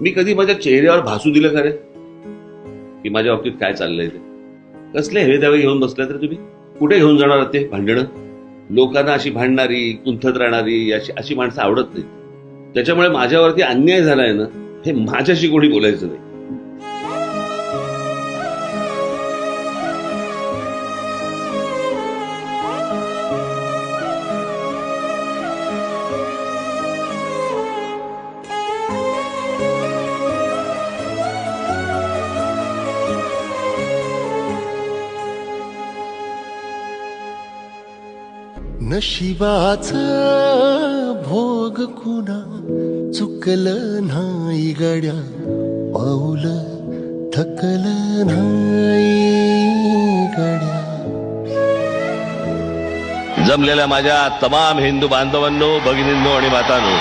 मी कधी माझ्या चेहऱ्यावर भासू दिलं खरे की माझ्या बाबतीत काय चाललंय ते? कसले हेवे दावे घेऊन बसले तर तुम्ही? कुठे घेऊन जाणार ते भांडणं? लोकांना अशी भांडणारी, कुंथत राहणारी अशी माणसं आवडत नाहीत. त्याच्यामुळे माझ्यावरती अन्याय झालाय ना, हे माझ्याशी कोणी बोलायचं नाही. नशिबाचा भोग कुणा चुकलं नाही गड्या, पाऊल थकलं नाही गड्या. जमलेल्या माझ्या तमाम हिंदू बांधवांनो, भगिनींनो आणि मातांनो,